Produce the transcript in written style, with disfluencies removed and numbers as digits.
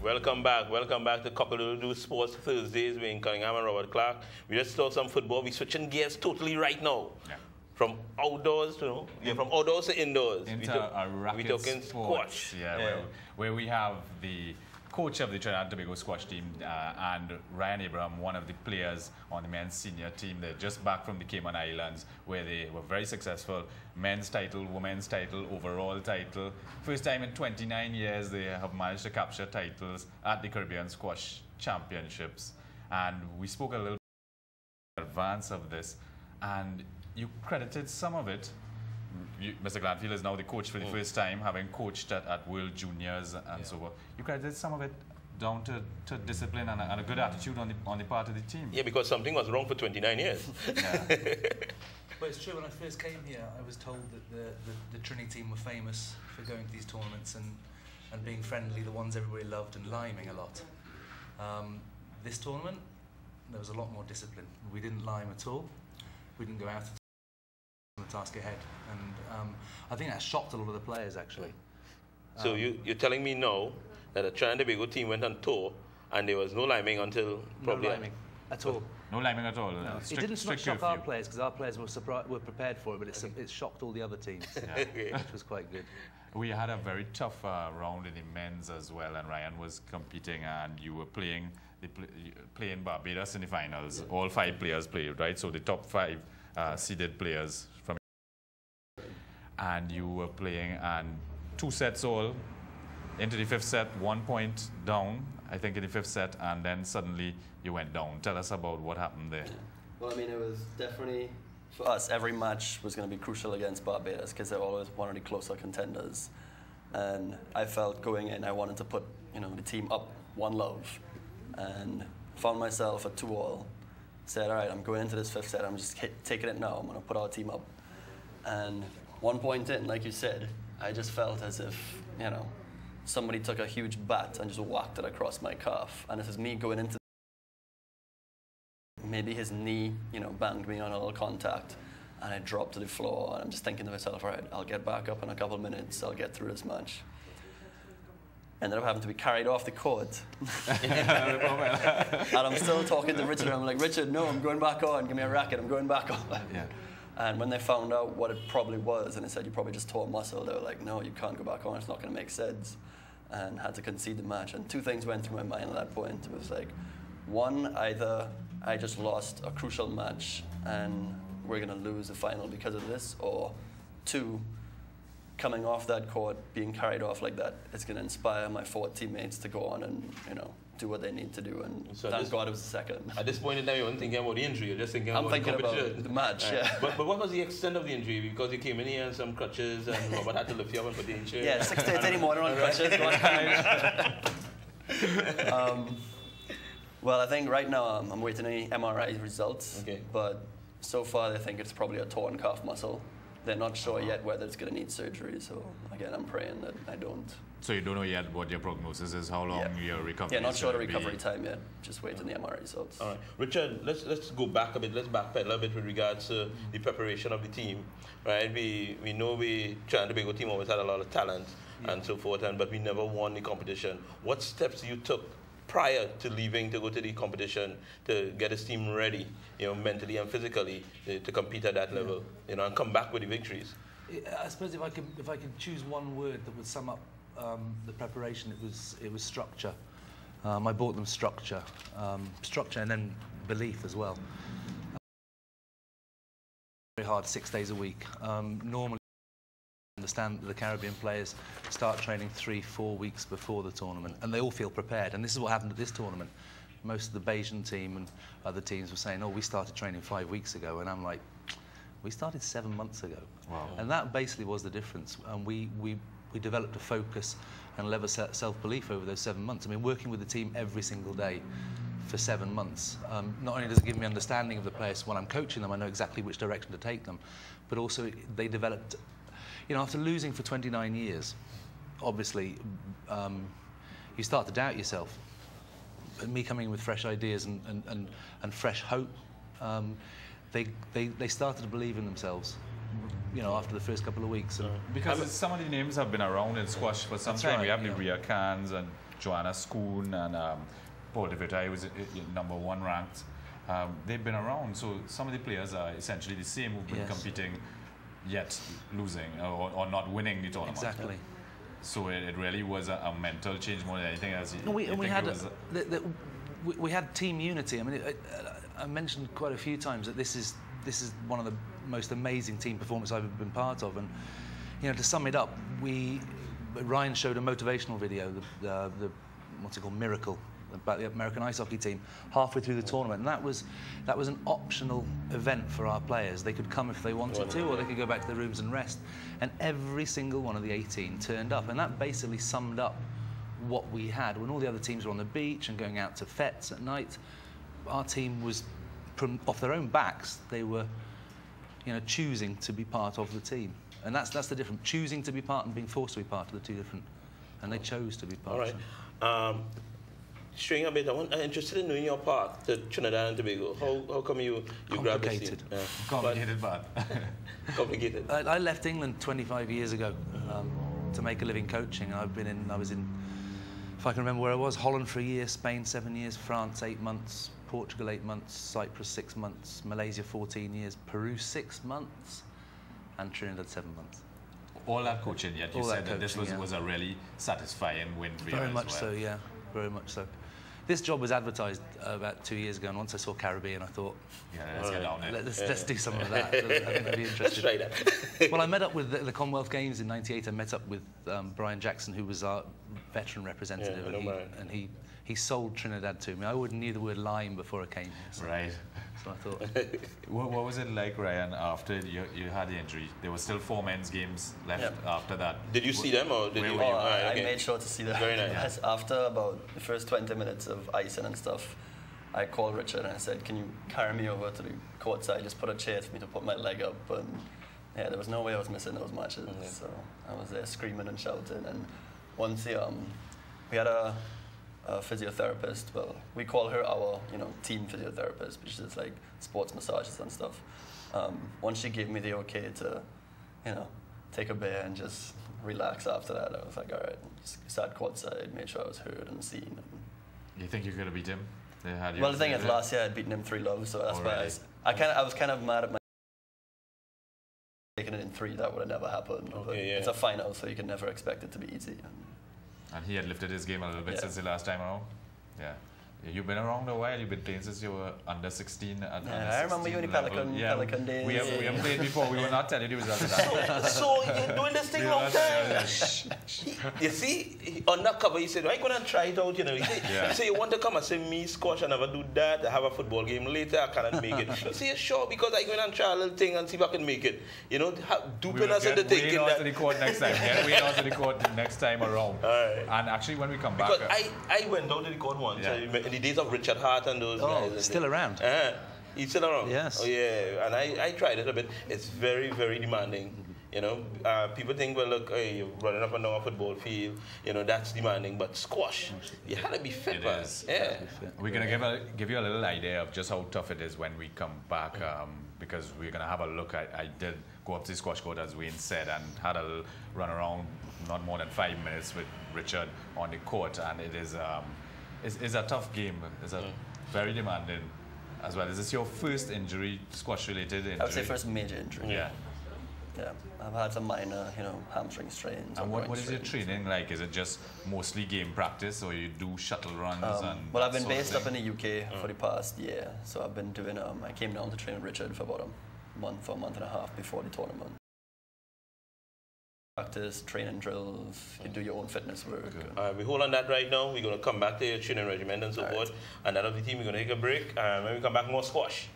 Welcome back to Cockle-a-Doodle Sports Thursdays. We're in Cunningham and Robert Clark. We just saw some football. We're switching gears totally right now. Yeah. From outdoors to indoors. We're talking squash. Where we have the coach of the Trinidad and Tobago squash team and Ryan Abraham, one of the players on the men's senior team. They're just back from the Cayman Islands where they were very successful. Men's title, women's title, overall title. First time in 29 years they have managed to capture titles at the Caribbean Squash Championships. And we spoke a little bit in advance of this, and you credited some of it. Mr. Glanfield is now the coach for the first time, having coached at World Juniors and so forth. You credited some of it down to discipline and a good attitude on the part of the team. Yeah, because something was wrong for 29 years. Well, it's true. When I first came here, I was told that the Trini team were famous for going to these tournaments and being friendly, the ones everybody loved, and liming a lot. This tournament, there was a lot more discipline. We didn't lime at all. We didn't go out the task ahead, and I think that shocked a lot of the players actually. So you're telling me now that the Trinidad and Tobago team went on tour and there was no liming until probably no liming at all. No liming at all. No. It didn't shock our players because our players were prepared for it, but it shocked all the other teams, which was quite good. We had a very tough round in the men's as well, and Ryan was competing, and you were playing Barbados in the finals. Yeah. All 5 players played, right? So the top 5 seeded players from, and you were playing, and 2 sets all into the 5th set, 1 point down, I think, in the 5th set, and then suddenly you went down. Tell us about what happened there. Well, I mean, it was definitely, for us, every match was going to be crucial against Barbados because they're always one of the closer contenders. And I felt going in, I wanted to put the team up 1-love, and found myself at 2-all. Said, all right, I'm going into this 5th set. I'm just taking it now. I'm going to put our team up. And 1 point in, like you said, I just felt as if, somebody took a huge bat and just whacked it across my calf. And this is me going into, maybe his knee, banged me on a little contact, and I dropped to the floor. And I'm just thinking to myself, all right, I'll get back up in a couple of minutes. I'll get through this match. Ended up having to be carried off the court. And I'm still talking to Richard. I'm like, Richard, no, I'm going back on. Give me a racket. I'm going back on. Yeah. And when they found out what it probably was, and they said, you probably just tore a muscle, they were like, no, you can't go back on. It's not going to make sense. And had to concede the match. And 2 things went through my mind at that point. It was like, one, either I just lost a crucial match and we're going to lose the final because of this, or 2, coming off that court, being carried off like that, it's going to inspire my 4 teammates to go on and, do what they need to do. And so thank God it was the second. At this point in time, you weren't thinking about the injury, you're just thinking about the competition. About the match, right. Yeah. But what was the extent of the injury? Because you came in here on some crutches and Robert had to lift you up and put you in chair. Yeah, 6 to 8 anymore on crutches. Well, I think right now I'm waiting any MRI results. Okay. But so far they think it's probably a torn calf muscle. They're not sure yet whether it's going to need surgery. So again, I'm praying that I don't. So you don't know yet what your prognosis is, how long your recovery is. Yeah, not sure the recovery time yet. Just waiting the MRI results. All right, Richard, let's go back a bit. Let's backpedal a bit with regards to the preparation of the team. Right, we know Trinidad and Tobago team always had a lot of talent and so forth, but we never won the competition. What steps you took prior to leaving to go to the competition to get his team ready, mentally and physically to compete at that level, and come back with the victories? I suppose if I could choose one word that would sum up the preparation, it was structure. I bought them structure, and then belief as well. Very hard, 6 days a week. Normally, I understand that the Caribbean players start training 3-4 weeks before the tournament, and they all feel prepared. And this is what happened at this tournament. Most of the Bayesian team and other teams were saying, "Oh, we started training 5 weeks ago," and I'm like, "We started 7 months ago." Wow. And that basically was the difference. And we developed a focus and a level of self-belief over those 7 months. I mean, working with the team every single day for 7 months. Not only does it give me understanding of the players when I'm coaching them, I know exactly which direction to take them, but also they developed, after losing for 29 years, obviously, you start to doubt yourself. But me coming in with fresh ideas and fresh hope, they started to believe in themselves. After the first couple of weeks. Because some of the names have been around in squash for some time. Right, we have the Rhea Khans and Joanna Schoon and Paul DeVita, who was #1 ranked. They've been around, so some of the players are essentially the same who've been competing, yet losing or not winning the tournament. Exactly. So it really was a mental change more than anything else. We had team unity. I mean, I mentioned quite a few times that this is one of the most amazing team performances I've ever been part of, and you know, to sum it up, Ryan showed a motivational video, the what's it called, Miracle, about the American ice hockey team halfway through the tournament, and that was an optional event for our players. They could come if they wanted to, or they could go back to their rooms and rest. And every single one of the 18 turned up, and that basically summed up what we had. When all the other teams were on the beach and going out to fetes at night, our team was off their own backs. They were, you know, choosing to be part of the team, and that's the difference. Choosing to be part and being forced to be part of the two different, and they chose to be part. All right. Straying a bit, I'm interested in knowing your part to Trinidad and Tobago. How come you grabbed this team? Yeah. Complicated, but complicated. I left England 25 years ago to make a living coaching. I was in, if I can remember where I was, Holland for a year, Spain 7 years, France 8 months, Portugal 8 months, Cyprus 6 months, Malaysia 14 years, Peru 6 months, and Trinidad 7 months. All that coaching, yet you said that this was a really satisfying win for you. Very much so, yeah, very much so. This job was advertised about 2 years ago, and once I saw Caribbean, I thought, let's get on it. Let's do some of that. I think I'd be interested. Let's try that. Well, I met up with the Commonwealth Games in '98. I met up with Brian Jackson, who was our veteran representative, and he sold Trinidad to me. I already knew the word lime before I came here. So, right. So I thought. What was it like, Ryan, after you had the injury? There were still 4 men's games left after that. Did you see them, or did you? I made sure to see them. Very nice. Yes, after about the first 20 minutes of icing and stuff, I called Richard and I said, "Can you carry me over to the courtside? Just put a chair for me to put my leg up." And yeah, there was no way I was missing those matches. So I was there screaming and shouting. And once we had a physiotherapist. Well, we call her our team physiotherapist, which is like sports massages and stuff. Once she gave me the okay to take a beer and just relax after that, I was like, all right, just sat courtside, made sure I was heard and seen. And you think you could have beat him? Well, the thing is, last year I'd beaten him 3-0, so that's why I was kind of mad at my taking it in 3. That would have never happened. It's a final, so you can never expect it to be easy. And he had lifted his game a little bit since the last time around. Yeah. You've been around a while. You've been playing since you were under 16. I remember you in the Pelican days. We have played before. We were not telling you that. So you're doing this thing long time. You see, on that cover, he said, "I'm going to try it out." You say, "You want to come and say me squash? I never do that. I have a football game later. I cannot make it." You say, "Sure, because I'm going to try a little thing and see if I can make it." Duping us into thinking that. To the court next time. Yeah, we're out to the court next time around. Right. And actually, when we come back, because I went down to the court once. In the days of Richard Hart and those guys. Still around. He's still around? Yes. Oh, yeah. And I tried it a bit. It's very, very demanding. People think, well, look, hey, you're running up and down a football field. That's demanding. But squash, you had to be fit, man. Yeah. We're going to give you a little idea of just how tough it is when we come back, because we're going to have a look. I did go up to the squash court, as Wayne said, and had a little run around, not more than 5 minutes with Richard on the court. And it is... It's a tough game. It's a very demanding as well. Is this your first injury, squash-related injury? I would say first major injury. Yeah. Yeah, I've had some minor, hamstring strains. And what is your training like? Is it just mostly game practice, or you do shuttle runs? Well, I've been based up in the UK for the past year, so I've been doing. I came down to train with Richard for about a month and a half before the tournament. Practice, training drills, you do your own fitness work. We hold on that right now. We're going to come back to your training regimen and so forth. And that of the team, we're going to take a break. And when we come back, more squash.